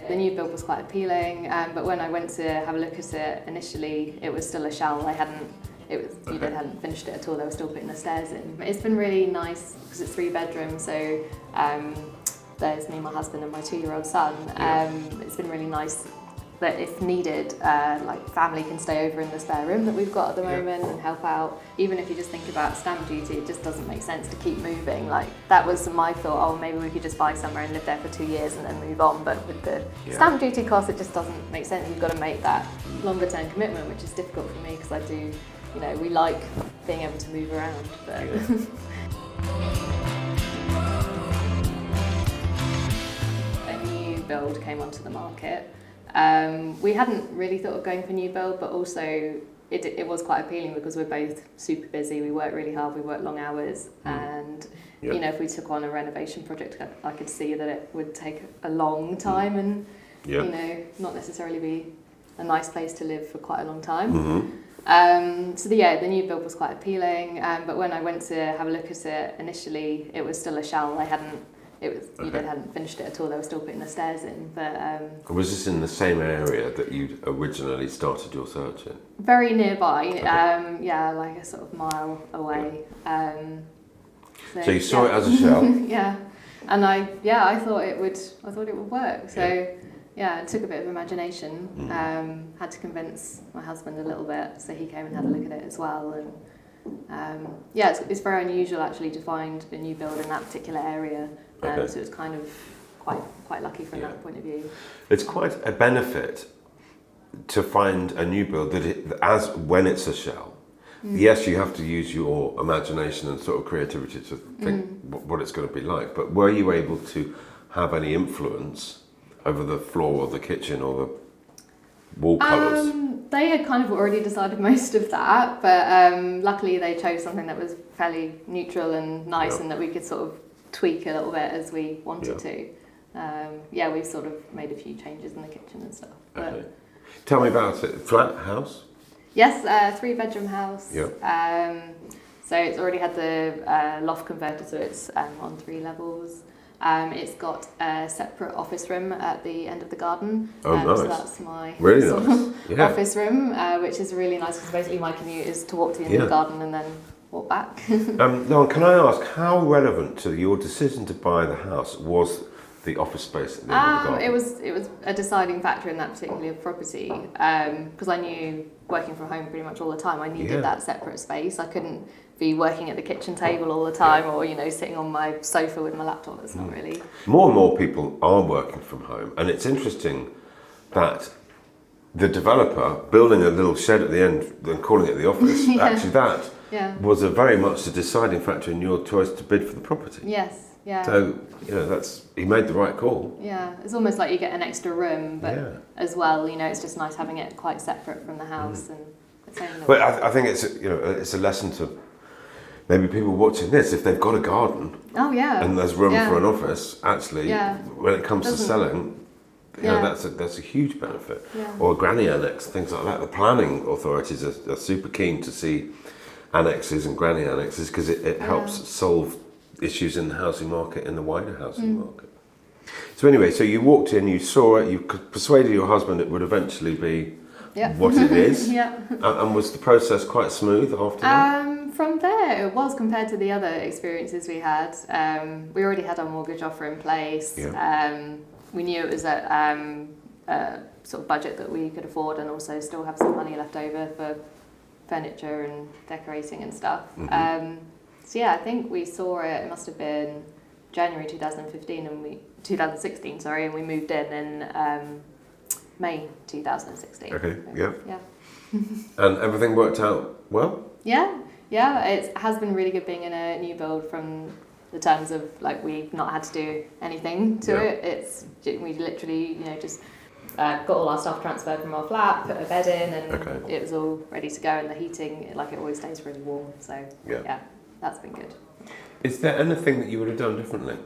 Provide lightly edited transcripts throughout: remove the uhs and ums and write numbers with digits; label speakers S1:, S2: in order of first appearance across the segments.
S1: The new build was quite appealing, but when I went to have a look at it initially, it was still a shell. You hadn't finished it at all. They were still putting the stairs in. But it's been really nice because it's 3 bedrooms. So there's me, my husband, and my 2-year-old son. It's been really nice that if needed, like family can stay over in the spare room that we've got at the moment and help out. Even if you just think about stamp duty, it just doesn't make sense to keep moving. Like that was my thought, maybe we could just buy somewhere and live there for 2 years and then move on. But with the stamp duty cost, it just doesn't make sense. You've got to make that longer term commitment, which is difficult for me because I do, we like being able to move around. But a new build came onto the market. We hadn't really thought of going for new build, but also it was quite appealing because we're both super busy. We work really hard, we work long hours, and if we took on a renovation project, I could see that it would take a long time and not necessarily be a nice place to live for quite a long time. The new build was quite appealing, but when I went to have a look at it initially, it was still a shell. They hadn't finished it at all. They were still putting the stairs in. But
S2: was this in the same area that you'd originally started your search in?
S1: Very nearby. Like a sort of mile away.
S2: So you saw it as a shell.
S1: And I thought it would work. So it took a bit of imagination. Had to convince my husband a little bit, so he came and had a look at it as well. And it's very unusual actually to find a new build in that particular area. So it's kind of quite lucky from that point of view.
S2: It's quite a benefit to find a new build when it's a shell. Yes, you have to use your imagination and sort of creativity to think what it's going to be like. But were you able to have any influence over the floor or the kitchen or the wall colours?
S1: They had kind of already decided most of that, but luckily they chose something that was fairly neutral and nice and that we could sort of tweak a little bit as we wanted to. We've sort of made a few changes in the kitchen and stuff. But
S2: tell me about it. Flat house?
S1: Yes, 3-bedroom house. So it's already had the loft converted, so it's on 3 levels. It's got a separate office room at the end of the garden.
S2: Nice.
S1: So that's my office room, which is really nice because basically my commute is to walk to the end of the garden and then walk back.
S2: Now, can I ask, how relevant to your decision to buy the house was the office space at the end of the garden?
S1: It was a deciding factor in that particular property because I knew working from home pretty much all the time. I needed that separate space. I couldn't be working at the kitchen table all the time or sitting on my sofa with my laptop. That's not really.
S2: More and more people are working from home, and it's interesting that the developer building a little shed at the end and calling it the office, actually that was very much the deciding factor in your choice to bid for the property.
S1: Yes. Yeah.
S2: So, he made the right call.
S1: Yeah, it's almost like you get an extra room, but as well, it's just nice having it quite separate from the house and its own little.
S2: But I think it's a lesson to maybe people watching this, if they've got a garden. And there's room for an office, actually, when it comes to selling, that's a huge benefit. Or a granny annex, things like that. The planning authorities are super keen to see annexes and granny annexes because it helps solve issues in the housing market, in the wider housing market. So anyway, so you walked in, you saw it, you persuaded your husband it would eventually be what it is. And was the process quite smooth after that?
S1: From there, it was compared to the other experiences we had. We already had our mortgage offer in place. We knew it was at a sort of budget that we could afford and also still have some money left over for furniture and decorating and stuff. I think we saw it must have been January 2016, and we moved in May 2016.
S2: Okay, and everything worked out well?
S1: Yeah, it has been really good being in a new build from the terms of we've not had to do anything to it. We literally just got all our stuff transferred from our flat, put a bed in, and it was all ready to go. And the heating, it always stays really warm. So that's been good.
S2: Is there anything that you would have done differently?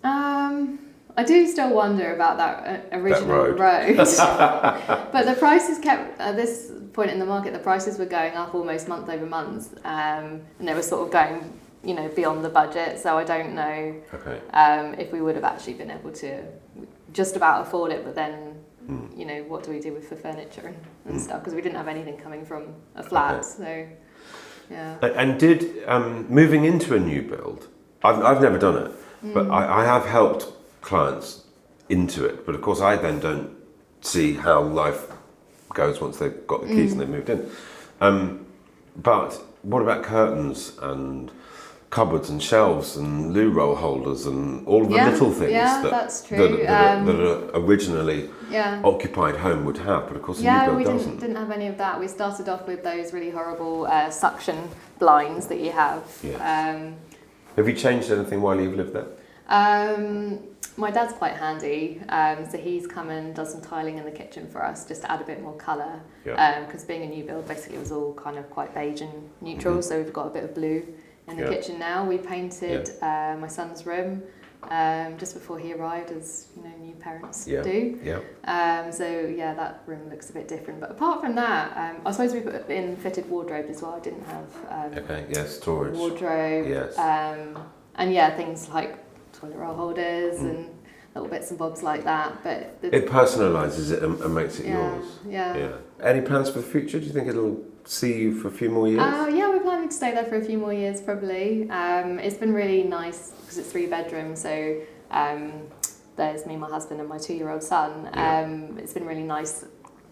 S1: I do still wonder about that original road. But the prices kept, at this point in the market, the prices were going up almost month over month. And they were sort of going, beyond the budget. So I don't know if we would have actually been able to just about afford it, but then, you know, what do we do for furniture and stuff? Because we didn't have anything coming from a flat, so, yeah.
S2: And did, moving into a new build, I've never done it, but I have helped clients into it, but of course I then don't see how life goes once they've got the keys and they've moved in. But what about curtains and cupboards and shelves and loo roll holders and all of the little things
S1: that's true.
S2: that are originally occupied home would have, but of course a new build doesn't.
S1: We didn't have any of that. We started off with those really horrible suction blinds that you have.
S2: Yes. Have you changed anything while you've lived there?
S1: My dad's quite handy, so he's come and does some tiling in the kitchen for us just to add a bit more colour. Because being a new build, basically it was all kind of quite beige and neutral, so we've got a bit of blue in the kitchen now. We painted my son's room just before he arrived, as you know, new parents do. So yeah, that room looks a bit different. But apart from that, I suppose we put in fitted wardrobe as well. I didn't have
S2: storage
S1: wardrobe. And things like toilet roll holders and little bits and bobs like that. But
S2: it personalises it and makes it yours. Any plans for the future? Do you think it'll see you for a few more years?
S1: We're planning to stay there for a few more years probably. It's been really nice because it's 3 bedrooms, so there's me, my husband and my 2-year-old son. It's been really nice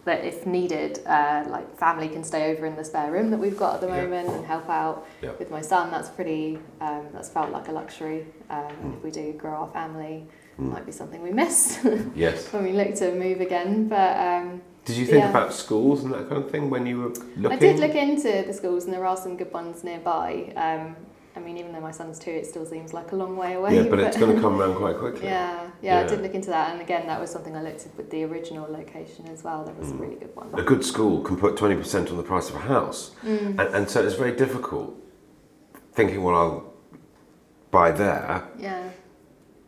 S1: that if needed, like family can stay over in the spare room that we've got at the moment and help out with my son. That's pretty, that's felt like a luxury. If we do grow our family, it might be something we miss when we look to move again. But
S2: did you think about schools and that kind of thing when you were looking?
S1: I did look into the schools, and there are some good ones nearby. I mean, even though my son's 2, it still seems like a long way away.
S2: Yeah, but it's going to come around quite quickly.
S1: I did look into that, and again, that was something I looked at with the original location as well. There was a really good one.
S2: A good school can put 20% on the price of a house, and so it's very difficult thinking, well, I'll buy there.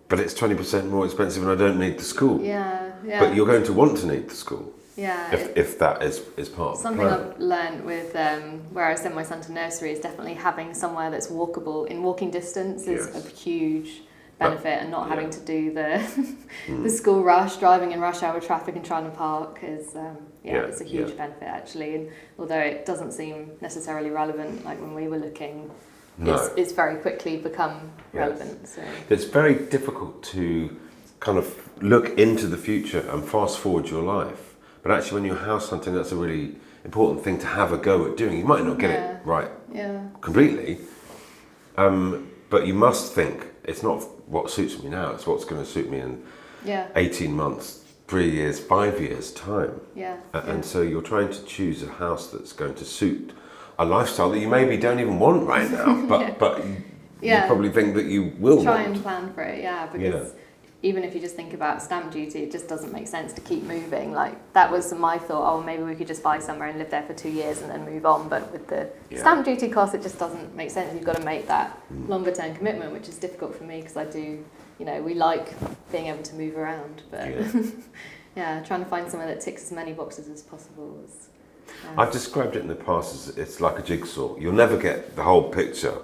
S2: But it's 20% more expensive, and I don't need the school. But you're going to want to need the school. If that is part of the plan.
S1: Something I've learned with where I send my son to nursery is definitely having somewhere that's walkable in walking distance is a huge benefit, and not having to do the school rush, driving in rush hour traffic and trying to park is it's a huge benefit actually. And although it doesn't seem necessarily relevant, like when we were looking, it's very quickly become relevant. So
S2: it's very difficult to kind of look into the future and fast forward your life. But actually, when you're house hunting, that's a really important thing to have a go at doing. You might not get it right completely, but you must think, it's not what suits me now, it's what's going to suit me in 18 months, 3 years, 5 years' time. And so you're trying to choose a house that's going to suit a lifestyle that you maybe don't even want right now, but you probably think that you will
S1: try and plan for it, because even if you just think about stamp duty, it just doesn't make sense to keep moving. Like, that was my thought, maybe we could just buy somewhere and live there for 2 years and then move on. But with the stamp duty cost, it just doesn't make sense. You've got to make that longer term commitment, which is difficult for me because I do, we like being able to move around. But trying to find somewhere that ticks as many boxes as possible.
S2: I've described it in the past as it's like a jigsaw. You'll never get the whole picture,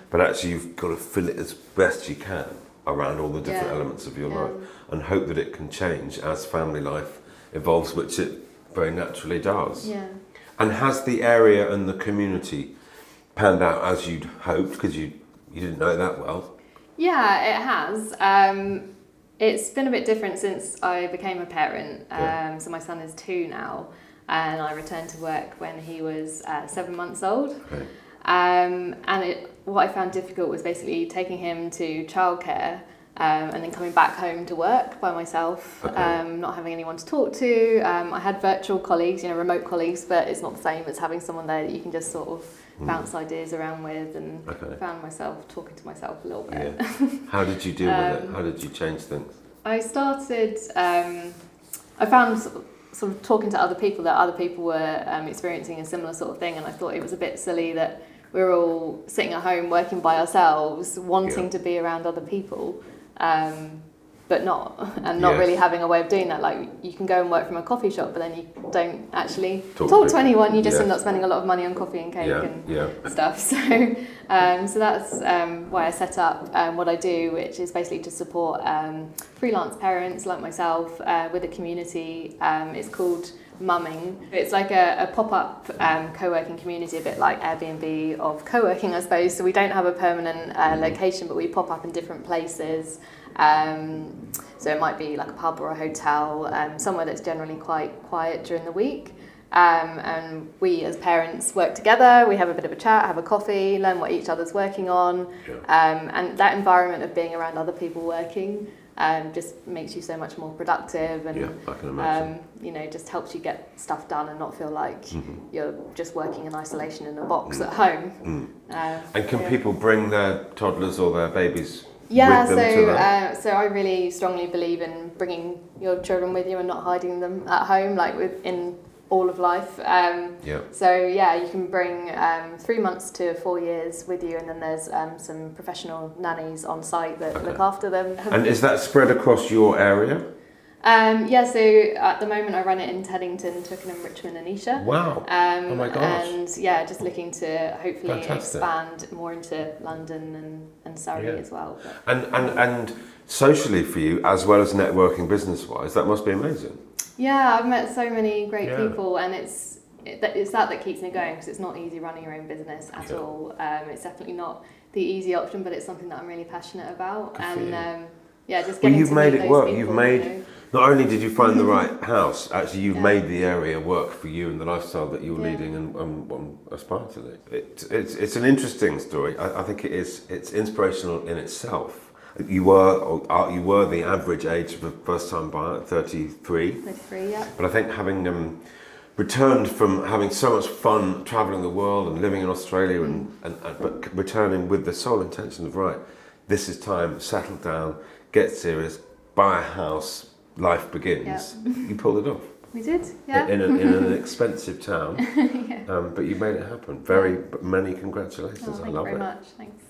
S2: but actually you've got to fill it as best you can around all the different elements of your life, and hope that it can change as family life evolves, which it very naturally does. And has the area and the community panned out as you'd hoped, because you didn't know it that well? Yeah,
S1: it has. It's been a bit different since I became a parent. So my son is 2 now, and I returned to work when he was 7 months old. What I found difficult was basically taking him to childcare and then coming back home to work by myself, not having anyone to talk to. I had virtual colleagues, remote colleagues, but it's not the same as having someone there that you can just sort of bounce ideas around with, and found myself talking to myself a little bit.
S2: How did you deal with it? How did you change things?
S1: I started, I found sort of talking to other people that other people were experiencing a similar sort of thing, and I thought it was a bit silly that we're all sitting at home working by ourselves, wanting to be around other people. but not really having a way of doing that. Like you can go and work from a coffee shop, but then you don't actually talk to anyone. You just end up spending a lot of money on coffee and cake and stuff. So so that's why I set up what I do, which is basically to support freelance parents like myself with a community. It's called Mumming. It's like a pop-up co-working community, a bit like Airbnb of co-working, I suppose. So we don't have a permanent location, but we pop up in different places. So it might be like a pub or a hotel, somewhere that's generally quite quiet during the week. And we as parents work together, we have a bit of a chat, have a coffee, learn what each other's working on. And that environment of being around other people working just makes you so much more productive, and
S2: I can imagine.
S1: you know, just helps you get stuff done and not feel like you're just working in isolation in a box at home.
S2: And can people bring their toddlers or their babies with them
S1: so I really strongly believe in bringing your children with you and not hiding them at home, like in all of life. So you can bring 3 months to 4 years with you, and then there's some professional nannies on site that look after them.
S2: And is that spread across your area?
S1: So at the moment I run it in Teddington, Twickenham, Richmond and Esher.
S2: Wow. Oh my gosh.
S1: And just looking to hopefully expand more into London and Surrey as well. But.
S2: And socially for you, as well as networking business-wise, that must be amazing.
S1: Yeah, I've met so many great people, and it's that keeps me going, because it's not easy running your own business at all. It's definitely not the easy option, but it's something that I'm really passionate about. Just getting
S2: you've
S1: to
S2: made
S1: meet
S2: it
S1: those
S2: work.
S1: people,
S2: You've made not only did you find the right house, actually you've made the area work for you and the lifestyle that you're leading and aspire to lead. It's an interesting story. I think it's inspirational in itself. You were the average age of a first-time buyer at 33.
S1: 33, yeah.
S2: But I think having returned from having so much fun travelling the world and living in Australia but returning with the sole intention of, right, this is time, settle down, get serious, buy a house, life begins. You pulled it off.
S1: We did, yeah.
S2: In an expensive town, but you made it happen. Many congratulations.
S1: Thank
S2: I love
S1: you very
S2: it.
S1: much. Thanks.